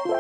Hello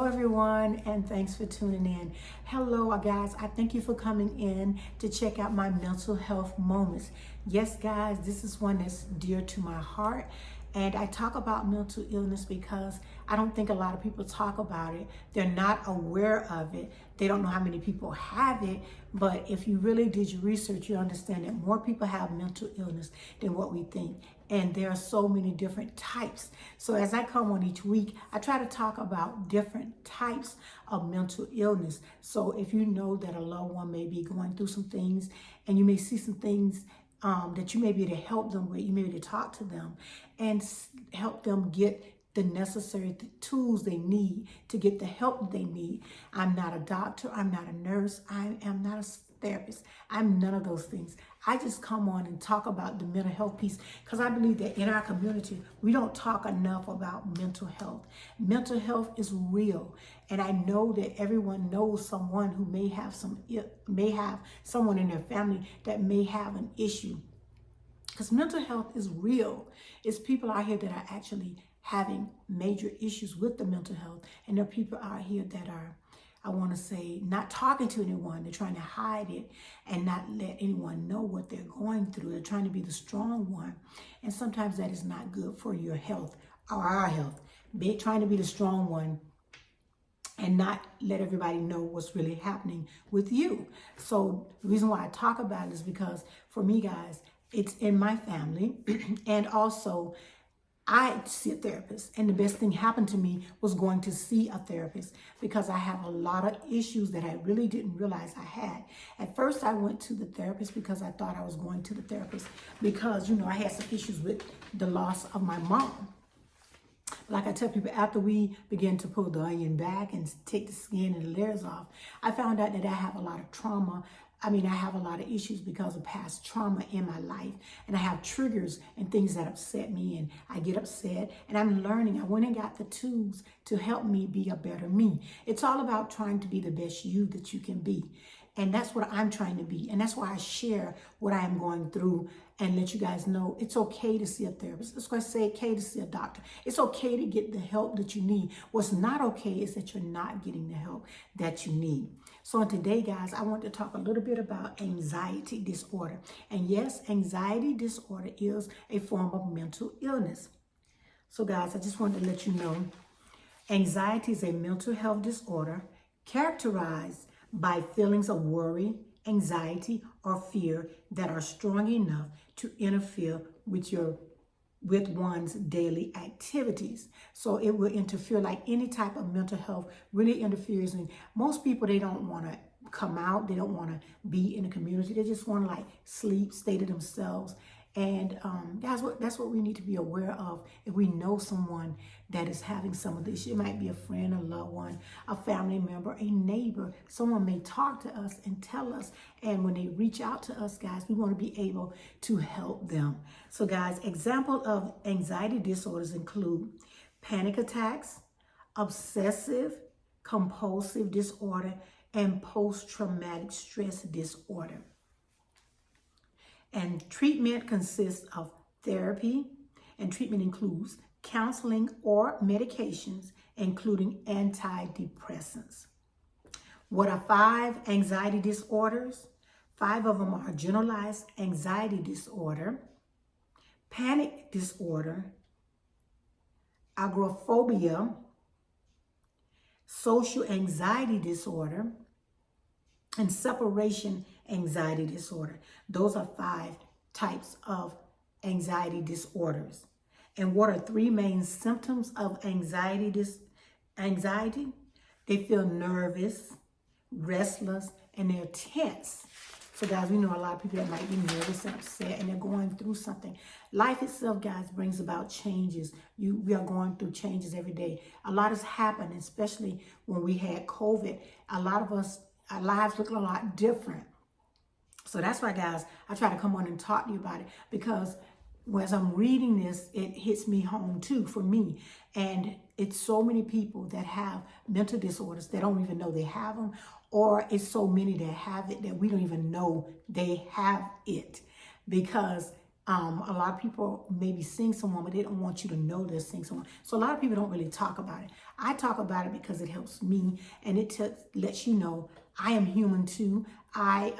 everyone, and thanks for tuning in. Hello guys, I thank you for coming in to check out my mental health moments. Yes guys, this is one that's dear to my heart, and I talk about mental illness because I don't think a lot of people talk about it. They're not aware of it. They don't know how many people have it, but if you really did your research, you understand that more people have mental illness than what we think. And there are so many different types. So as I come on each week, I try to talk about different types of mental illness. So if you know that a loved one may be going through some things, and you may see some things that you may be able to help them with, you may be able to talk to them and help them get the necessary tools they need to get the help they need. I'm not a doctor, I'm not a nurse, I am not a therapist. I'm none of those things. I just come on and talk about the mental health piece because I believe that in our community, we don't talk enough about mental health. Mental health is real. And I know that everyone knows someone who may have someone in their family that may have an issue. Because mental health is real. It's people out here that are actually having major issues with the mental health. And there are people out here that are, I want to say, not talking to anyone. They're trying to hide it and not let anyone know what they're going through. They're trying to be the strong one. And sometimes that is not good for your health or our health. Trying to be the strong one and not let everybody know what's really happening with you. So the reason why I talk about it is because for me, guys, it's in my family. And also, I see a therapist, and the best thing happened to me was going to see a therapist because I have a lot of issues that I really didn't realize I had. At first, I went to the therapist because I thought I was going to the therapist because, I had some issues with the loss of my mom. Like I tell people, after we began to pull the onion back and take the skin and the layers off, I found out that I have a lot of trauma. I have a lot of issues because of past trauma in my life. And I have triggers and things that upset me, and I get upset. And I'm learning. I went and got the tools to help me be a better me. It's all about trying to be the best you that you can be. And that's what I'm trying to be. And that's why I share what I am going through and let you guys know it's okay to see a therapist. It's going to say okay to see a doctor. It's okay to get the help that you need. What's not okay is that you're not getting the help that you need. So today, guys, I want to talk a little bit about anxiety disorder. And yes, anxiety disorder is a form of mental illness. So guys, I just wanted to let you know, anxiety is a mental health disorder characterized by feelings of worry, anxiety, or fear that are strong enough to interfere with one's daily activities. So it will interfere, like any type of mental health really interferes. And most people, they don't want to come out. They don't want to be in the community. They just want to sleep, stay to themselves. And that's what we need to be aware of. If we know someone that is having some of this, it might be a friend, a loved one, a family member, a neighbor. Someone may talk to us and tell us. And when they reach out to us, guys, we want to be able to help them. So guys, example of anxiety disorders include panic attacks, obsessive compulsive disorder, and post-traumatic stress disorder. And treatment consists of therapy, and treatment includes counseling or medications, including antidepressants. What are 5 anxiety disorders? 5 of them are generalized anxiety disorder, panic disorder, agoraphobia, social anxiety disorder, and separation anxiety disorder. Those are 5 types of anxiety disorders. And what are 3 main symptoms of anxiety? They feel nervous, restless, and they're tense. So guys, we know a lot of people that might be nervous and upset, and they're going through something. Life itself, guys, brings about changes. We are going through changes every day. A lot has happened, especially when we had COVID. A lot of us, our lives look a lot different. So that's why, guys, I try to come on and talk to you about it, because as I'm reading this, it hits me home too, for me. And it's so many people that have mental disorders that don't even know they have them, or it's so many that have it that we don't even know they have it, because a lot of people maybe sing someone, but they don't want you to know they're seeing someone. So a lot of people don't really talk about it. I talk about it because it helps me, and it lets you know I am human too. I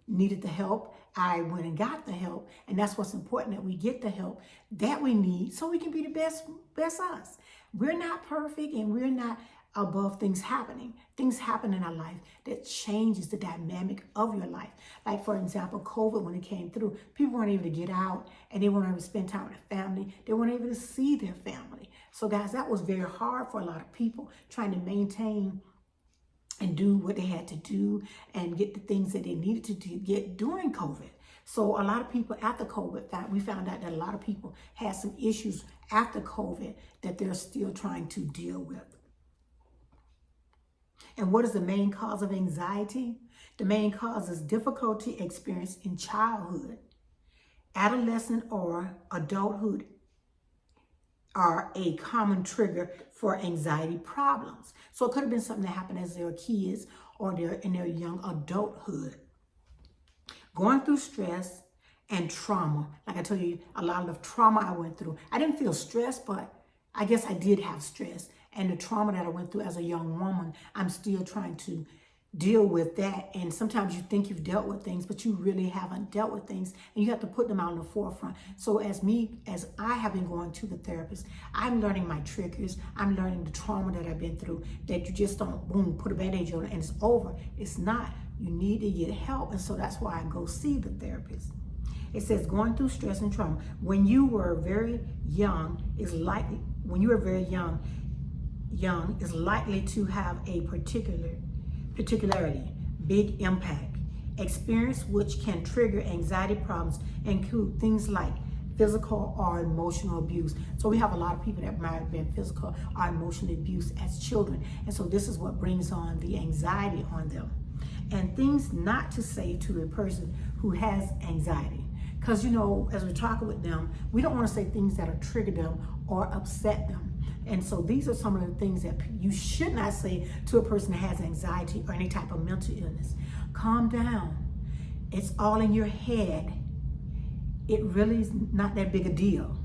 needed the help. I went and got the help, and that's what's important, that we get the help that we need so we can be the best us. We're not perfect, and we're not above things happening. Things happen in our life that changes the dynamic of your life. Like, for example, COVID, when it came through, people weren't able to get out, and they weren't able to spend time with their family. They weren't able to see their family. So guys, that was very hard for a lot of people, trying to maintain and do what they had to do and get the things that they needed to get during COVID. So a lot of people after COVID, we found out that a lot of people had some issues after COVID that they're still trying to deal with. And what is the main cause of anxiety? The main cause is difficulty experienced in childhood, adolescent, or adulthood are a common trigger for anxiety problems. So it could have been something that happened as they were kids or they're in their young adulthood. Going through stress and trauma. Like I told you, a lot of the trauma I went through. I didn't feel stressed, but I guess I did have stress. And the trauma that I went through as a young woman, I'm still trying to deal with that. And sometimes you think you've dealt with things, but you really haven't dealt with things, and you have to put them out in the forefront. So as I have been going to the therapist, I'm learning my triggers. I'm learning the trauma that I've been through, that you just don't, boom, put a bandage on it and it's over. It's not. You need to get help. And so that's why I go see the therapist. It says going through stress and trauma. When you were very young is likely to have a particularity, big impact. Experience which can trigger anxiety problems include things like physical or emotional abuse. So we have a lot of people that might have been physical or emotionally abused as children. And so this is what brings on the anxiety on them. And things not to say to a person who has anxiety. Because, as we're talking with them, we don't want to say things that trigger them or upset them. And so these are some of the things that you should not say to a person that has anxiety or any type of mental illness. Calm down. It's all in your head. It really is not that big a deal.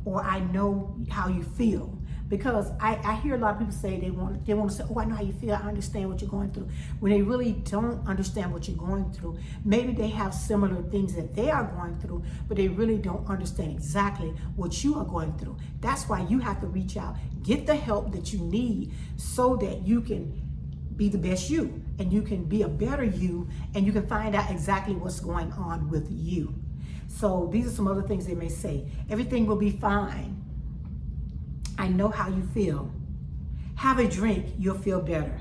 Or I know how you feel. Because I hear a lot of people say they want to say, oh, I know how you feel. I understand what you're going through. When they really don't understand what you're going through, maybe they have similar things that they are going through, but they really don't understand exactly what you are going through. That's why you have to reach out, get the help that you need so that you can be the best you, and you can be a better you, and you can find out exactly what's going on with you. So these are some other things they may say. Everything will be fine. I know how you feel. Have a drink, you'll feel better.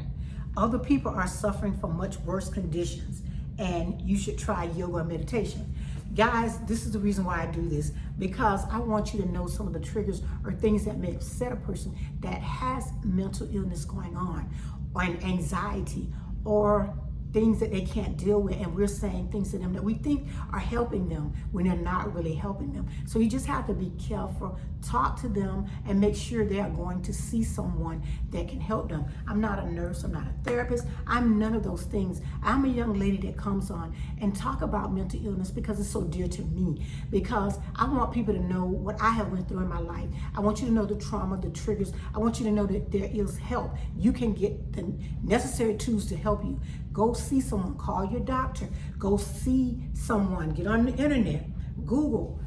Other people are suffering from much worse conditions, and you should try yoga and meditation. Guys, this is the reason why I do this, because I want you to know some of the triggers or things that may upset a person that has mental illness going on, or an anxiety, or things that they can't deal with, and we're saying things to them that we think are helping them when they're not really helping them. So you just have to be careful, talk to them, and make sure they are going to see someone that can help them. I'm not a nurse, I'm not a therapist, I'm none of those things. I'm a young lady that comes on and talk about mental illness because it's so dear to me, because I want people to know what I have went through in my life. I want you to know the trauma, the triggers. I want you to know that there is help. You can get the necessary tools to help you. Go see someone, call your doctor, go see someone, get on the internet, Google,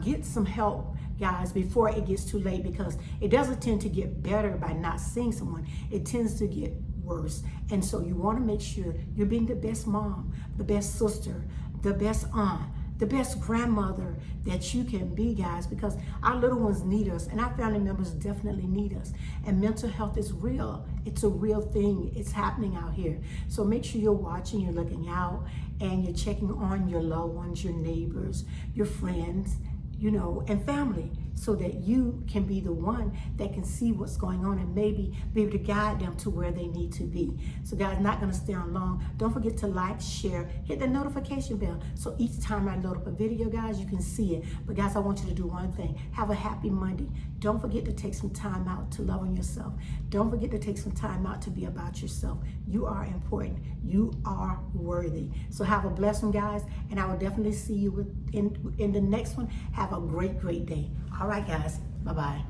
get some help, guys, before it gets too late, because it doesn't tend to get better by not seeing someone. It tends to get worse. And so you want to make sure you're being the best mom, the best sister, the best aunt, the best grandmother that you can be, guys, because our little ones need us, and our family members definitely need us. And mental health is real. It's a real thing. It's happening out here. So make sure you're watching, you're looking out, and you're checking on your loved ones, your neighbors, your friends, and family. so that you can be the one that can see what's going on and maybe be able to guide them to where they need to be. So guys, not going to stay on long. Don't forget to like, share, hit the notification bell. So each time I load up a video, guys, you can see it. But guys, I want you to do one thing. Have a happy Monday. Don't forget to take some time out to love on yourself. Don't forget to take some time out to be about yourself. You are important. You are worthy. So have a blessed one, guys. And I will definitely see you in the next one. Have a great, great day. All right, guys. Bye-bye.